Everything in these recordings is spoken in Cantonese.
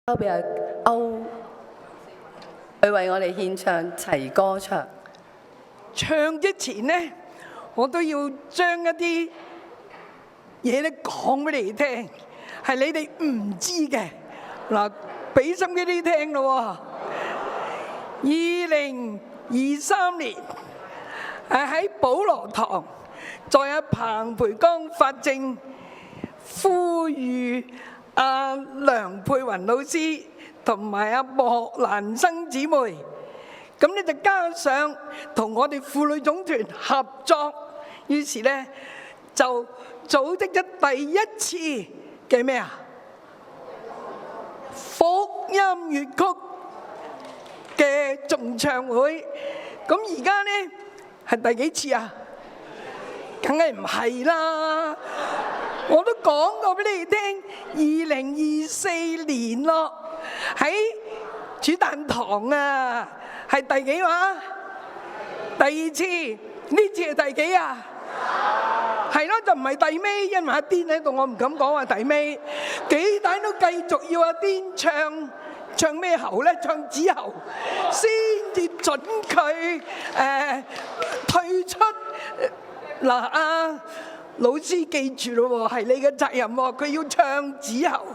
交俾阿歐，佢為我哋獻唱齊歌唱。唱之前呢，我都要將一啲嘢咧講俾你哋聽，係你哋唔知嘅。嗱，俾心機啲聽咯。2023年係喺保羅堂，在阿彭培剛法政呼籲阿梁佩雲老師同埋阿莫蘭生姊妹，咁咧就加上同我哋婦女總團合作，於是咧就組織咗第一次嘅咩啊？福音粵曲嘅重唱會。咁而家咧係第幾次啊？梗係唔係啦！我都講過俾你聽，2024年咯，喺主誕堂啊，係第幾話？第二次，呢次係第幾啊？係咯，就唔係第尾，因為阿癲喺度，我唔敢講話第尾。幾大都繼續要阿癲唱咩喉咧？唱子喉，先至準佢退出。嗱，老師記住咯喎，係你嘅責任喎，佢要唱子喉，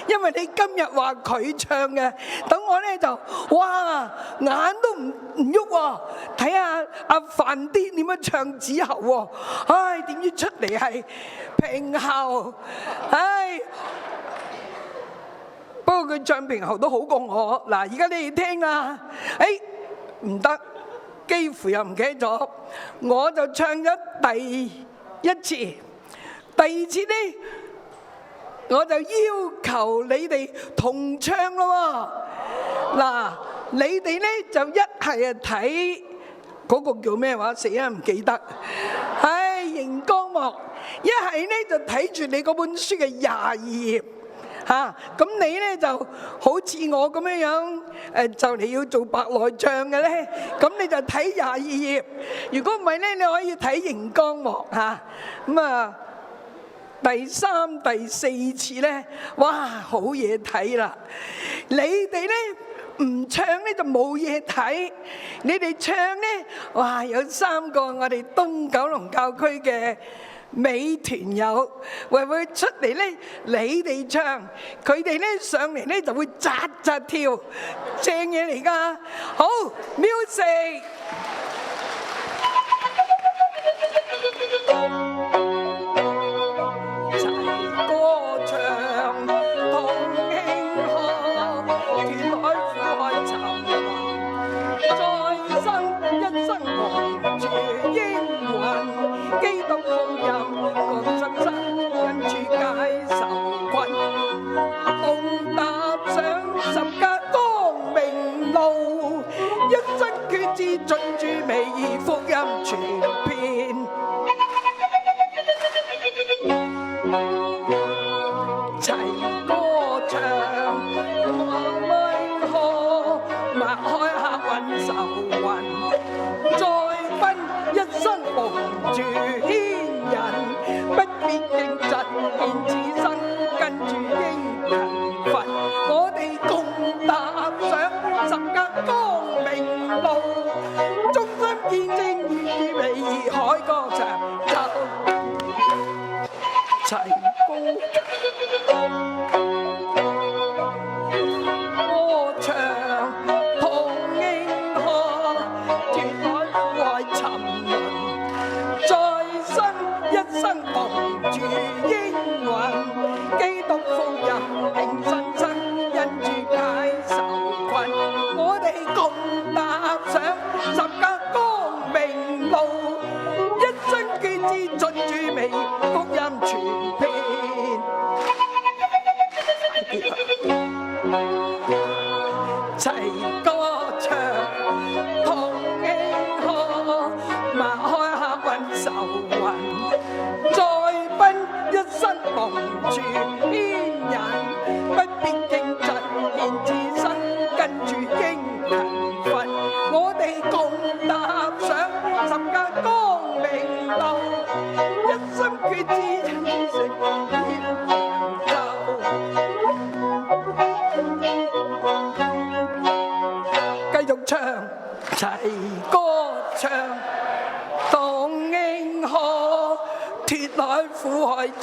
因為你今日話佢唱嘅，等我咧就哇眼都唔喐喎，睇下阿范啲點樣唱子喉喎，唉點知出嚟係平喉，唉，不過佢唱平喉都好過我。嗱，而家你哋聽啦，唔得，幾乎又唔記得咗，我就唱咗第一次，第二次呢，我就要求你哋同唱咯喎。嗱，你哋呢就一係睇嗰個叫咩話，死啦唔記得，熒光幕；一係呢就睇住你嗰本書嘅22頁。咁你咧就好似我咁樣就嚟要做白內障嘅咧，咁你就睇22頁。如果唔係咧，你可以睇熒光幕嚇。咁啊，第三、第四次咧，哇，好嘢睇啦！你哋咧唔唱咧就冇嘢睇，你哋唱咧，哇，有3個我哋東九龍教區嘅美團友會出嚟咧，你哋唱，佢哋咧上嚟咧就會扎扎跳，正嘢嚟㗎。好 ，music。齊歌唱，同慶賀，填海苦海尋，再生一生同住英魂，基督福音降生生，因主解愁困，共踏上十架光明路，一生決志盡住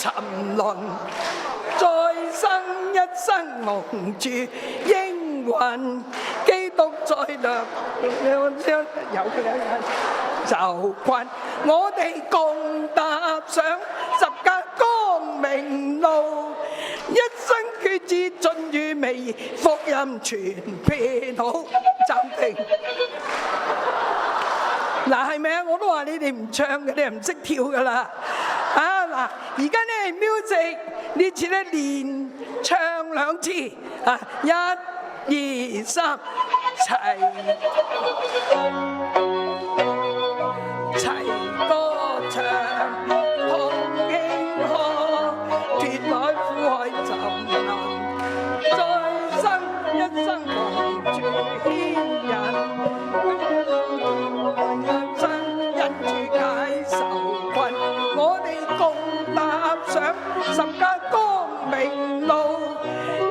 沉淪，再生一生蒙住應允，基督再來有嘅兩就困，我哋共踏上十架光明路，一生決志盡與美，福音傳遍好。暫停。嗱，係咪啊？我都話你哋唔唱嘅，你係唔識跳噶啦。啊嗱，而家咧 music 呢次咧連唱兩次啊，1、2、3，齊歌唱，同慶賀，脫海苦海沉淪，再生一生蒙住牽引。十架光明路，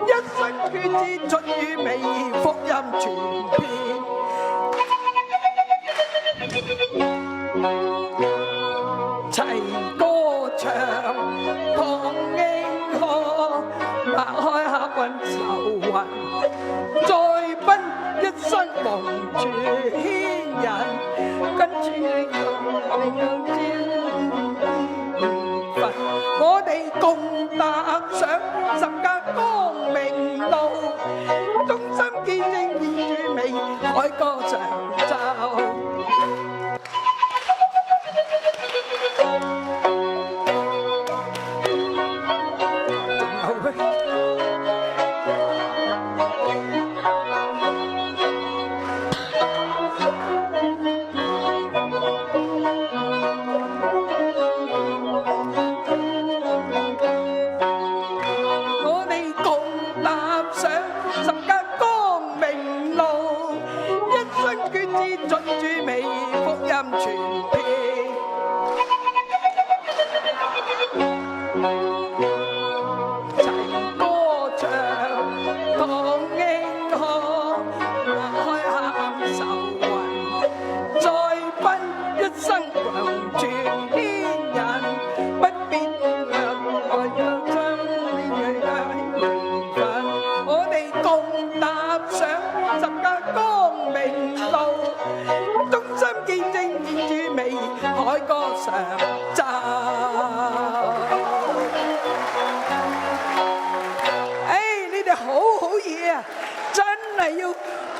一生決志盡與美，福音傳遍。齊歌唱，同慶賀，擘開客運愁雲，再奔一生蒙住牽引，跟住你又知。我哋共踏上十架光明路，忠心見證見住美，海歌長奏。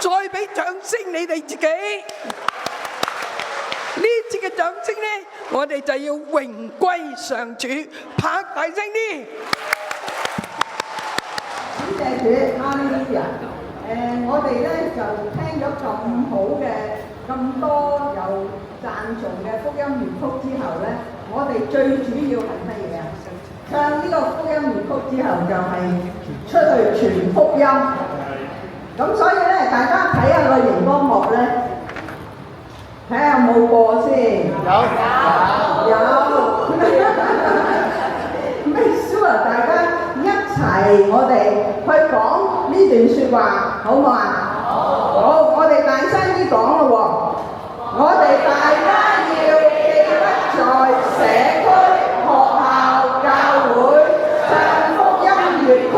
再俾掌聲你哋自己，呢次嘅掌聲呢，我哋就要榮歸上主，拍大聲啲。感謝主，哈利路亞！我哋呢就聽咗咁好嘅、咁多有讚頌嘅福音粵曲之後呢，我哋最主要係乜嘢啊？唱呢個福音粵曲之後，就係出去傳福音。咁所以咧，大家睇下個熒光幕咧，睇下有冇播先。有。Make sure 大家一齊我哋去講呢段説話，好唔好啊？好，我哋大聲啲講咯喎。我哋大家要記得在社區、學校、教會唱福音粵曲，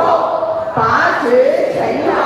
把主請來。